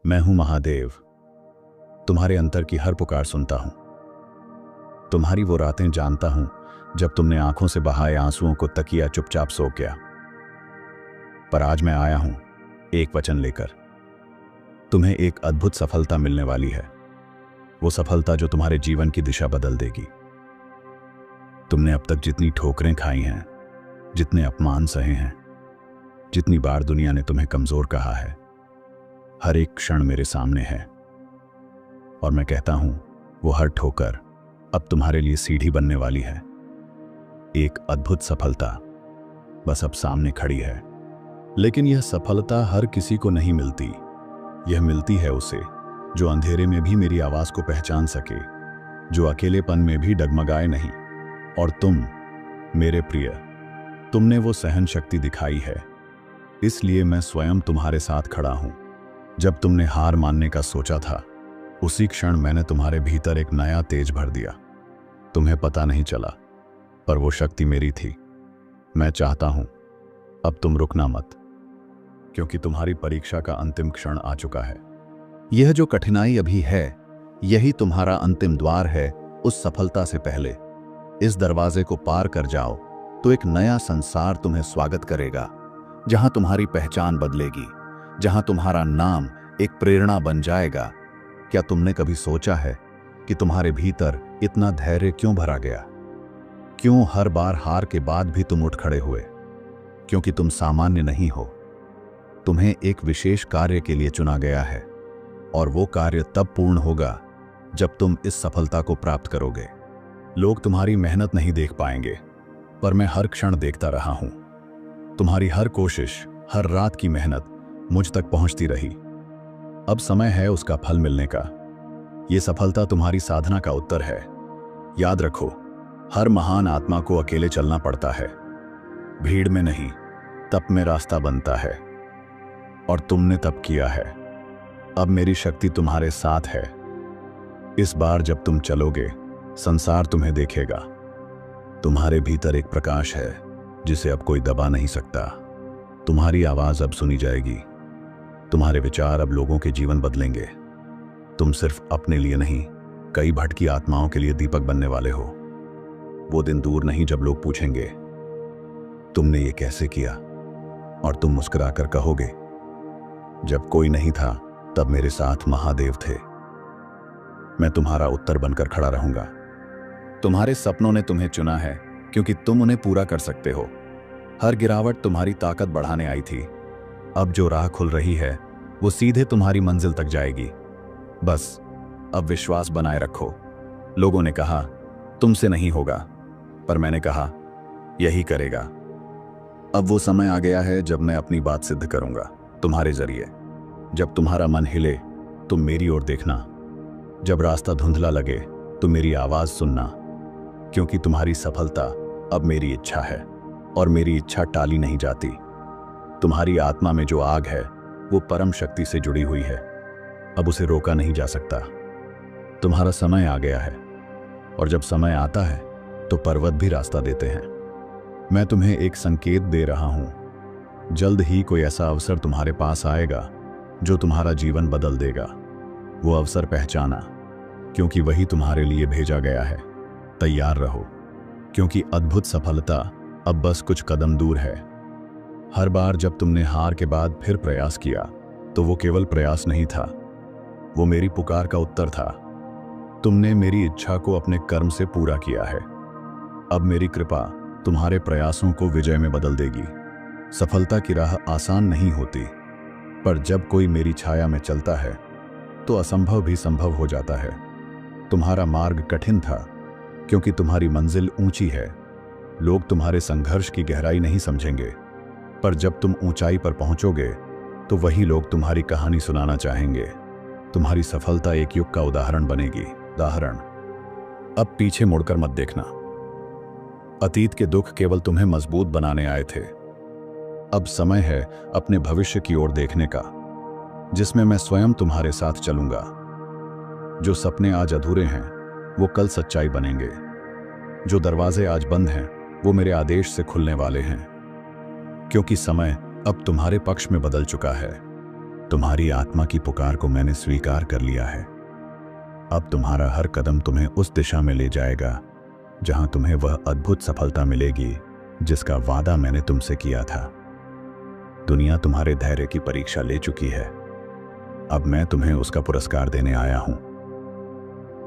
मैं हूं महादेव। तुम्हारे अंतर की हर पुकार सुनता हूं। तुम्हारी वो रातें जानता हूं जब तुमने आंखों से बहाए आंसुओं को तकिया चुपचाप सो गया। पर आज मैं आया हूं एक वचन लेकर। तुम्हें एक अद्भुत सफलता मिलने वाली है, वो सफलता जो तुम्हारे जीवन की दिशा बदल देगी। तुमने अब तक जितनी ठोकरें खाई हैं, जितने अपमान सहे हैं, जितनी बार दुनिया ने तुम्हें कमजोर कहा है, हर एक क्षण मेरे सामने है। और मैं कहता हूं वो हर ठोकर अब तुम्हारे लिए सीढ़ी बनने वाली है। एक अद्भुत सफलता बस अब सामने खड़ी है। लेकिन यह सफलता हर किसी को नहीं मिलती। यह मिलती है उसे जो अंधेरे में भी मेरी आवाज को पहचान सके, जो अकेलेपन में भी डगमगाए नहीं। और तुम मेरे प्रिय, तुमने वो सहन शक्ति दिखाई है, इसलिए मैं स्वयं तुम्हारे साथ खड़ा हूं। जब तुमने हार मानने का सोचा था, उसी क्षण मैंने तुम्हारे भीतर एक नया तेज भर दिया। तुम्हें पता नहीं चला, पर वो शक्ति मेरी थी। मैं चाहता हूं अब तुम रुकना मत, क्योंकि तुम्हारी परीक्षा का अंतिम क्षण आ चुका है। यह जो कठिनाई अभी है, यही तुम्हारा अंतिम द्वार है उस सफलता से पहले। इस दरवाजे को पार कर जाओ तो एक नया संसार तुम्हें स्वागत करेगा, जहां तुम्हारी पहचान बदलेगी, जहां तुम्हारा नाम एक प्रेरणा बन जाएगा। क्या तुमने कभी सोचा है कि तुम्हारे भीतर इतना धैर्य क्यों भरा गया? क्यों हर बार हार के बाद भी तुम उठ खड़े हुए? क्योंकि तुम सामान्य नहीं हो। तुम्हें एक विशेष कार्य के लिए चुना गया है, और वो कार्य तब पूर्ण होगा जब तुम इस सफलता को प्राप्त करोगे। लोग तुम्हारी मेहनत नहीं देख पाएंगे, पर मैं हर क्षण देखता रहा हूं। तुम्हारी हर कोशिश, हर रात की मेहनत मुझ तक पहुंचती रही। अब समय है उसका फल मिलने का। यह सफलता तुम्हारी साधना का उत्तर है। याद रखो, हर महान आत्मा को अकेले चलना पड़ता है। भीड़ में नहीं, तप में रास्ता बनता है, और तुमने तप किया है। अब मेरी शक्ति तुम्हारे साथ है। इस बार जब तुम चलोगे, संसार तुम्हें देखेगा। तुम्हारे भीतर एक प्रकाश है जिसे अब कोई दबा नहीं सकता। तुम्हारी आवाज अब सुनी जाएगी। तुम्हारे विचार अब लोगों के जीवन बदलेंगे। तुम सिर्फ अपने लिए नहीं, कई भटकी आत्माओं के लिए दीपक बनने वाले हो। वो दिन दूर नहीं जब लोग पूछेंगे, तुमने ये कैसे किया? और तुम मुस्कुराकर कहोगे, जब कोई नहीं था तब मेरे साथ महादेव थे। मैं तुम्हारा उत्तर बनकर खड़ा रहूंगा। तुम्हारे सपनों ने तुम्हें चुना है, क्योंकि तुम उन्हें पूरा कर सकते हो। हर गिरावट तुम्हारी ताकत बढ़ाने आई थी। अब जो राह खुल रही है, वो सीधे तुम्हारी मंजिल तक जाएगी। बस अब विश्वास बनाए रखो। लोगों ने कहा तुमसे नहीं होगा, पर मैंने कहा यही करेगा। अब वो समय आ गया है जब मैं अपनी बात सिद्ध करूंगा तुम्हारे जरिए। जब तुम्हारा मन हिले तो मेरी ओर देखना। जब रास्ता धुंधला लगे तो मेरी आवाज सुनना, क्योंकि तुम्हारी सफलता अब मेरी इच्छा है, और मेरी इच्छा टाली नहीं जाती। तुम्हारी आत्मा में जो आग है, वो परम शक्ति से जुड़ी हुई है। अब उसे रोका नहीं जा सकता। तुम्हारा समय आ गया है, और जब समय आता है तो पर्वत भी रास्ता देते हैं। मैं तुम्हें एक संकेत दे रहा हूं। जल्द ही कोई ऐसा अवसर तुम्हारे पास आएगा जो तुम्हारा जीवन बदल देगा। वो अवसर पहचाना, क्योंकि वही तुम्हारे लिए भेजा गया है। तैयार रहो, क्योंकि अद्भुत सफलता अब बस कुछ कदम दूर है। हर बार जब तुमने हार के बाद फिर प्रयास किया, तो वो केवल प्रयास नहीं था, वो मेरी पुकार का उत्तर था। तुमने मेरी इच्छा को अपने कर्म से पूरा किया है। अब मेरी कृपा तुम्हारे प्रयासों को विजय में बदल देगी। सफलता की राह आसान नहीं होती, पर जब कोई मेरी छाया में चलता है तो असंभव भी संभव हो जाता है। तुम्हारा मार्ग कठिन था, क्योंकि तुम्हारी मंजिल ऊंची है। लोग तुम्हारे संघर्ष की गहराई नहीं समझेंगे, पर जब तुम ऊंचाई पर पहुंचोगे तो वही लोग तुम्हारी कहानी सुनाना चाहेंगे। तुम्हारी सफलता एक युग का उदाहरण बनेगी। उदाहरण। अब पीछे मुड़कर मत देखना। अतीत के दुख केवल तुम्हें मजबूत बनाने आए थे। अब समय है अपने भविष्य की ओर देखने का, जिसमें मैं स्वयं तुम्हारे साथ चलूंगा। जो सपने आज अधूरे हैं, वो कल सच्चाई बनेंगे। जो दरवाजे आज बंद हैं, वो मेरे आदेश से खुलने वाले हैं, क्योंकि समय अब तुम्हारे पक्ष में बदल चुका है। तुम्हारी आत्मा की पुकार को मैंने स्वीकार कर लिया है। अब तुम्हारा हर कदम तुम्हें उस दिशा में ले जाएगा जहां तुम्हें वह अद्भुत सफलता मिलेगी जिसका वादा मैंने तुमसे किया था। दुनिया तुम्हारे धैर्य की परीक्षा ले चुकी है। अब मैं तुम्हें उसका पुरस्कार देने आया हूं।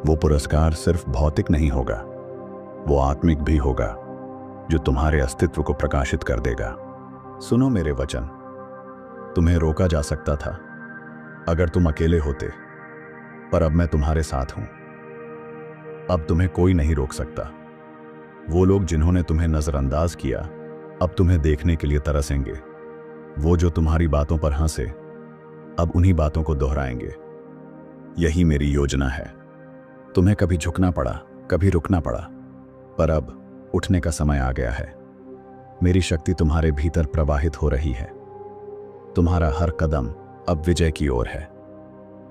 वो पुरस्कार सिर्फ भौतिक नहीं होगा, वो आत्मिक भी होगा, जो तुम्हारे अस्तित्व को प्रकाशित कर देगा। सुनो मेरे वचन। तुम्हें रोका जा सकता था अगर तुम अकेले होते, पर अब मैं तुम्हारे साथ हूं। अब तुम्हें कोई नहीं रोक सकता। वो लोग जिन्होंने तुम्हें नजरअंदाज किया अब तुम्हें देखने के लिए तरसेंगे। वो जो तुम्हारी बातों पर हंसे अब उन्हीं बातों को दोहराएंगे। यही मेरी योजना है। तुम्हें कभी झुकना पड़ा, कभी रुकना पड़ा, पर अब उठने का समय आ गया है। मेरी शक्ति तुम्हारे भीतर प्रवाहित हो रही है। तुम्हारा हर कदम अब विजय की ओर है।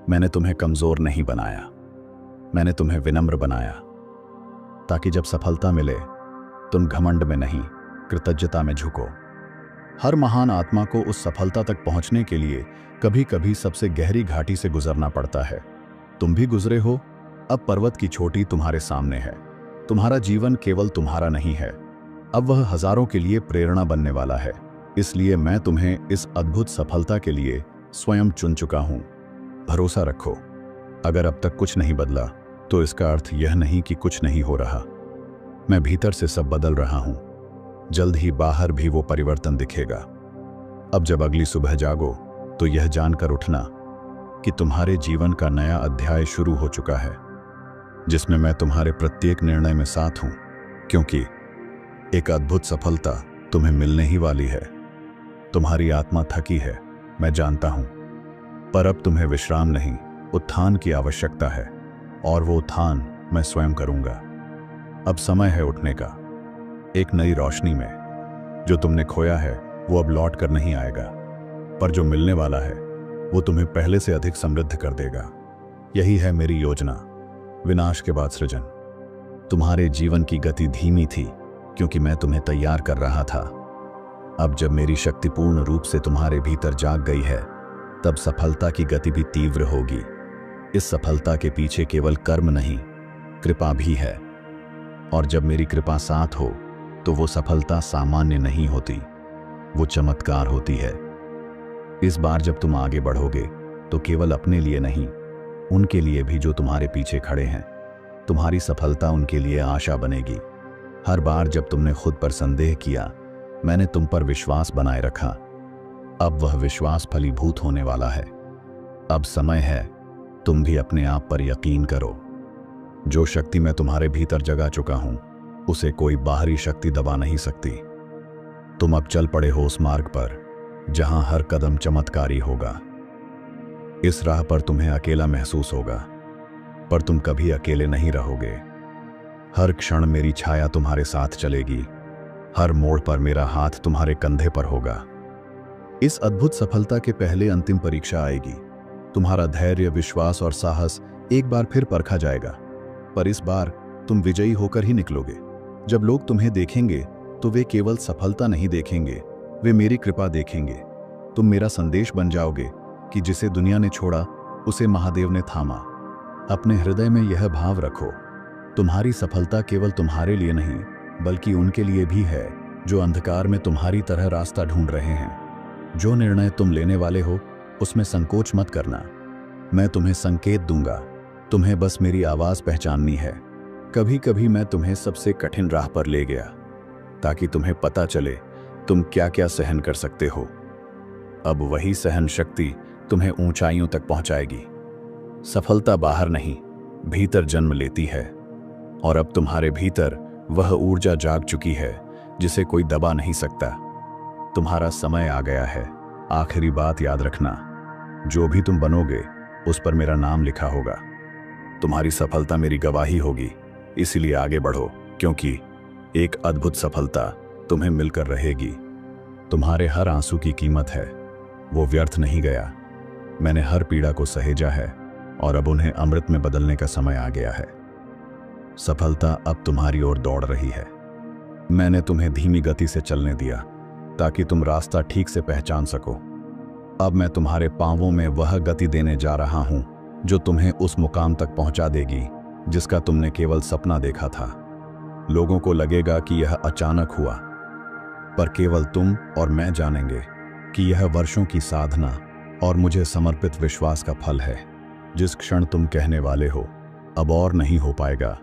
मैंने तुम्हें कमजोर नहीं बनाया, मैंने तुम्हें विनम्र बनाया, ताकि जब सफलता मिले तुम घमंड में नहीं, कृतज्ञता में झुको। हर महान आत्मा को उस सफलता तक पहुंचने के लिए कभी कभी सबसे गहरी घाटी से गुजरना पड़ता है। तुम भी गुजरे हो। अब पर्वत की चोटी तुम्हारे सामने है। तुम्हारा जीवन केवल तुम्हारा नहीं है, अब वह हजारों के लिए प्रेरणा बनने वाला है। इसलिए मैं तुम्हें इस अद्भुत सफलता के लिए स्वयं चुन चुका हूं। भरोसा रखो। अगर अब तक कुछ नहीं बदला तो इसका अर्थ यह नहीं कि कुछ नहीं हो रहा। मैं भीतर से सब बदल रहा हूं। जल्द ही बाहर भी वो परिवर्तन दिखेगा। अब जब अगली सुबह जागो तो यह जानकर उठना कि तुम्हारे जीवन का नया अध्याय शुरू हो चुका है, जिसमें मैं तुम्हारे प्रत्येक निर्णय में साथ हूं, क्योंकि एक अद्भुत सफलता तुम्हें मिलने ही वाली है। तुम्हारी आत्मा थकी है, मैं जानता हूं, पर अब तुम्हें विश्राम नहीं, उत्थान की आवश्यकता है, और वो उत्थान मैं स्वयं करूंगा। अब समय है उठने का, एक नई रोशनी में। जो तुमने खोया है वो अब लौट कर नहीं आएगा, पर जो मिलने वाला है वो तुम्हें पहले से अधिक समृद्ध कर देगा। यही है मेरी योजना, विनाश के बाद सृजन। तुम्हारे जीवन की गति धीमी थी क्योंकि मैं तुम्हें तैयार कर रहा था। अब जब मेरी शक्ति पूर्ण रूप से तुम्हारे भीतर जाग गई है, तब सफलता की गति भी तीव्र होगी। इस सफलता के पीछे केवल कर्म नहीं, कृपा भी है। और जब मेरी कृपा साथ हो तो वो सफलता सामान्य नहीं होती, वो चमत्कार होती है। इस बार जब तुम आगे बढ़ोगे तो केवल अपने लिए नहीं, उनके लिए भी जो तुम्हारे पीछे खड़े हैं। तुम्हारी सफलता उनके लिए आशा बनेगी। हर बार जब तुमने खुद पर संदेह किया, मैंने तुम पर विश्वास बनाए रखा। अब वह विश्वास फलीभूत होने वाला है। अब समय है तुम भी अपने आप पर यकीन करो। जो शक्ति मैं तुम्हारे भीतर जगा चुका हूं, उसे कोई बाहरी शक्ति दबा नहीं सकती। तुम अब चल पड़े हो उस मार्ग पर जहां हर कदम चमत्कारी होगा। इस राह पर तुम्हें अकेला महसूस होगा, पर तुम कभी अकेले नहीं रहोगे। हर क्षण मेरी छाया तुम्हारे साथ चलेगी, हर मोड़ पर मेरा हाथ तुम्हारे कंधे पर होगा। इस अद्भुत सफलता के पहले अंतिम परीक्षा आएगी। तुम्हारा धैर्य, विश्वास और साहस एक बार फिर परखा जाएगा, पर इस बार तुम विजयी होकर ही निकलोगे। जब लोग तुम्हें देखेंगे तो वे केवल सफलता नहीं देखेंगे, वे मेरी कृपा देखेंगे। तुम मेरा संदेश बन जाओगे कि जिसे दुनिया ने छोड़ा उसे महादेव ने थामा। अपने हृदय में यह भाव रखो, तुम्हारी सफलता केवल तुम्हारे लिए नहीं बल्कि उनके लिए भी है जो अंधकार में तुम्हारी तरह रास्ता ढूंढ रहे हैं। जो निर्णय तुम लेने वाले हो उसमें संकोच मत करना। मैं तुम्हें संकेत दूंगा, तुम्हें बस मेरी आवाज पहचाननी है। कभी कभी मैं तुम्हें सबसे कठिन राह पर ले गया ताकि तुम्हें पता चले तुम क्या क्या सहन कर सकते हो। अब वही सहन शक्ति तुम्हें ऊंचाइयों तक पहुंचाएगी। सफलता बाहर नहीं, भीतर जन्म लेती है, और अब तुम्हारे भीतर वह ऊर्जा जाग चुकी है जिसे कोई दबा नहीं सकता। तुम्हारा समय आ गया है। आखिरी बात याद रखना, जो भी तुम बनोगे उस पर मेरा नाम लिखा होगा। तुम्हारी सफलता मेरी गवाही होगी, इसीलिए आगे बढ़ो, क्योंकि एक अद्भुत सफलता तुम्हें मिलकर रहेगी। तुम्हारे हर आंसू की कीमत है, वो व्यर्थ नहीं गया। मैंने हर पीड़ा को सहेजा है और अब उन्हें अमृत में बदलने का समय आ गया है। सफलता अब तुम्हारी ओर दौड़ रही है। मैंने तुम्हें धीमी गति से चलने दिया ताकि तुम रास्ता ठीक से पहचान सको। अब मैं तुम्हारे पांवों में वह गति देने जा रहा हूं जो तुम्हें उस मुकाम तक पहुंचा देगी जिसका तुमने केवल सपना देखा था। लोगों को लगेगा कि यह अचानक हुआ, पर केवल तुम और मैं जानेंगे कि यह वर्षों की साधना और मुझे समर्पित विश्वास का फल है। जिस क्षण तुम कहने वाले हो अब और नहीं हो पाएगा,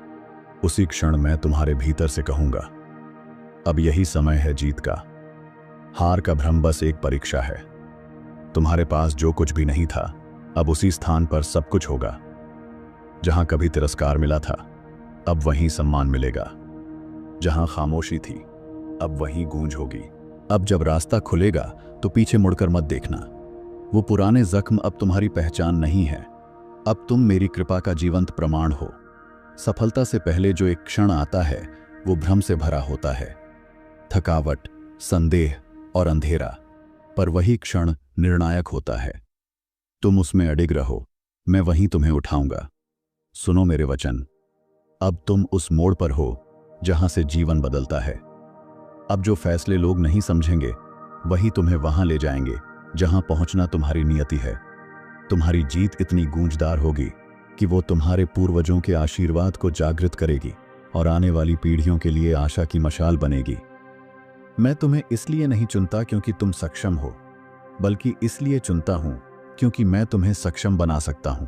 उसी क्षण मैं तुम्हारे भीतर से कहूंगा, अब यही समय है जीत का। हार का भ्रम बस एक परीक्षा है। तुम्हारे पास जो कुछ भी नहीं था, अब उसी स्थान पर सब कुछ होगा। जहां कभी तिरस्कार मिला था, अब वहीं सम्मान मिलेगा। जहां खामोशी थी, अब वहीं गूंज होगी। अब जब रास्ता खुलेगा तो पीछे मुड़कर मत देखना। वो पुराने जख्म अब तुम्हारी पहचान नहीं है। अब तुम मेरी कृपा का जीवंत प्रमाण हो। सफलता से पहले जो एक क्षण आता है वो भ्रम से भरा होता है, थकावट, संदेह और अंधेरा, पर वही क्षण निर्णायक होता है। तुम उसमें अडिग रहो, मैं वहीं तुम्हें उठाऊंगा। सुनो मेरे वचन, अब तुम उस मोड़ पर हो जहां से जीवन बदलता है। अब जो फैसले लोग नहीं समझेंगे वही तुम्हें वहां ले जाएंगे जहां पहुंचना तुम्हारी नियति है। तुम्हारी जीत इतनी गूंजदार होगी कि वो तुम्हारे पूर्वजों के आशीर्वाद को जागृत करेगी और आने वाली पीढ़ियों के लिए आशा की मशाल बनेगी। मैं तुम्हें इसलिए नहीं चुनता क्योंकि तुम सक्षम हो, बल्कि इसलिए चुनता हूं क्योंकि मैं तुम्हें सक्षम बना सकता हूं।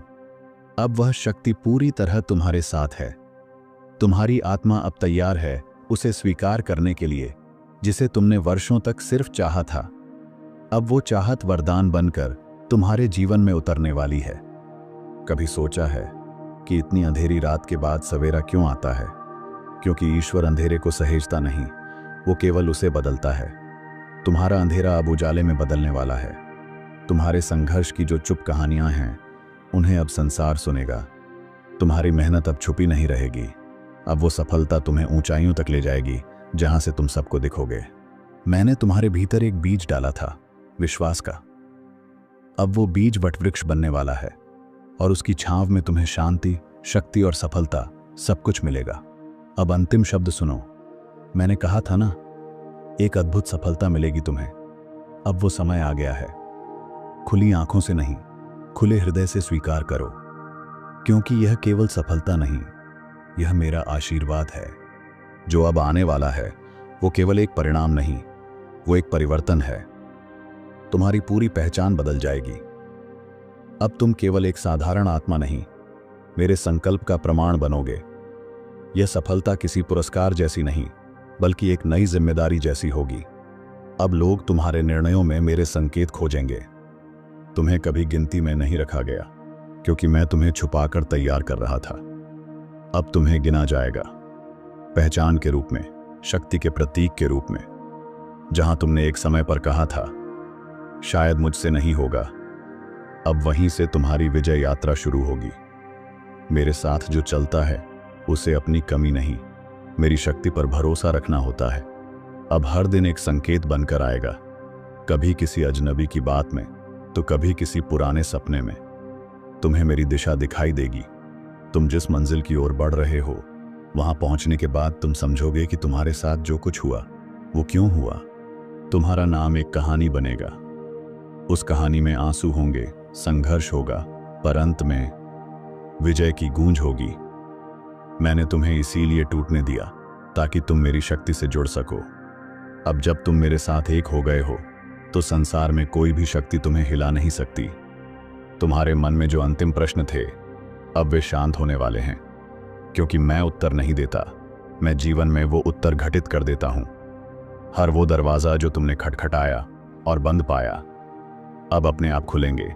अब वह शक्ति पूरी तरह तुम्हारे साथ है। तुम्हारी आत्मा अब तैयार है उसे स्वीकार करने के लिए जिसे तुमने वर्षों तक सिर्फ चाहा था। अब वो चाहत वरदान बनकर तुम्हारे जीवन में उतरने वाली है। कभी सोचा है कि इतनी अंधेरी रात के बाद सवेरा क्यों आता है? क्योंकि ईश्वर अंधेरे को सहेजता नहीं, वो केवल उसे बदलता है। तुम्हारा अंधेरा अब उजाले में बदलने वाला है। तुम्हारे संघर्ष की जो चुप कहानियां हैं उन्हें अब संसार सुनेगा। तुम्हारी मेहनत अब छुपी नहीं रहेगी। अब वो सफलता तुम्हें ऊंचाइयों तक ले जाएगी जहां से तुम सबको दिखोगे। मैंने तुम्हारे भीतर एक बीज डाला था, विश्वास का। अब वो बीज वटवृक्ष बनने वाला है और उसकी छांव में तुम्हें शांति, शक्ति और सफलता सब कुछ मिलेगा। अब अंतिम शब्द सुनो। मैंने कहा था ना, एक अद्भुत सफलता मिलेगी तुम्हें। अब वो समय आ गया है। खुली आंखों से नहीं, खुले हृदय से स्वीकार करो, क्योंकि यह केवल सफलता नहीं, यह मेरा आशीर्वाद है। जो अब आने वाला है वो केवल एक परिणाम नहीं, वो एक परिवर्तन है। तुम्हारी पूरी पहचान बदल जाएगी। अब तुम केवल एक साधारण आत्मा नहीं, मेरे संकल्प का प्रमाण बनोगे। यह सफलता किसी पुरस्कार जैसी नहीं, बल्कि एक नई जिम्मेदारी जैसी होगी। अब लोग तुम्हारे निर्णयों में मेरे संकेत खोजेंगे। तुम्हें कभी गिनती में नहीं रखा गया, क्योंकि मैं तुम्हें छुपाकर तैयार कर रहा था। अब तुम्हें गिना जाएगा, पहचान के रूप में, शक्ति के प्रतीक के रूप में। जहां तुमने एक समय पर कहा था, शायद मुझसे नहीं होगा, अब वहीं से तुम्हारी विजय यात्रा शुरू होगी। मेरे साथ जो चलता है उसे अपनी कमी नहीं, मेरी शक्ति पर भरोसा रखना होता है। अब हर दिन एक संकेत बनकर आएगा, कभी किसी अजनबी की बात में तो कभी किसी पुराने सपने में। तुम्हें मेरी दिशा दिखाई देगी। तुम जिस मंजिल की ओर बढ़ रहे हो, वहां पहुंचने के बाद तुम समझोगे कि तुम्हारे साथ जो कुछ हुआ वो क्यों हुआ। तुम्हारा नाम एक कहानी बनेगा। उस कहानी में आंसू होंगे, संघर्ष होगा, पर अंत में विजय की गूंज होगी। मैंने तुम्हें इसीलिए टूटने दिया ताकि तुम मेरी शक्ति से जुड़ सको। अब जब तुम मेरे साथ एक हो गए हो तो संसार में कोई भी शक्ति तुम्हें हिला नहीं सकती। तुम्हारे मन में जो अंतिम प्रश्न थे अब वे शांत होने वाले हैं, क्योंकि मैं उत्तर नहीं देता, मैं जीवन में वो उत्तर घटित कर देता हूं। हर वो दरवाजा जो तुमने खटखटाया और बंद पाया अब अपने आप खुलेंगे,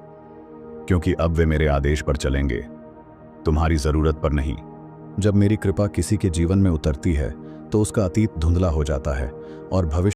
क्योंकि अब वे मेरे आदेश पर चलेंगे, तुम्हारी जरूरत पर नहीं। जब मेरी कृपा किसी के जीवन में उतरती है तो उसका अतीत धुंधला हो जाता है और भविष्य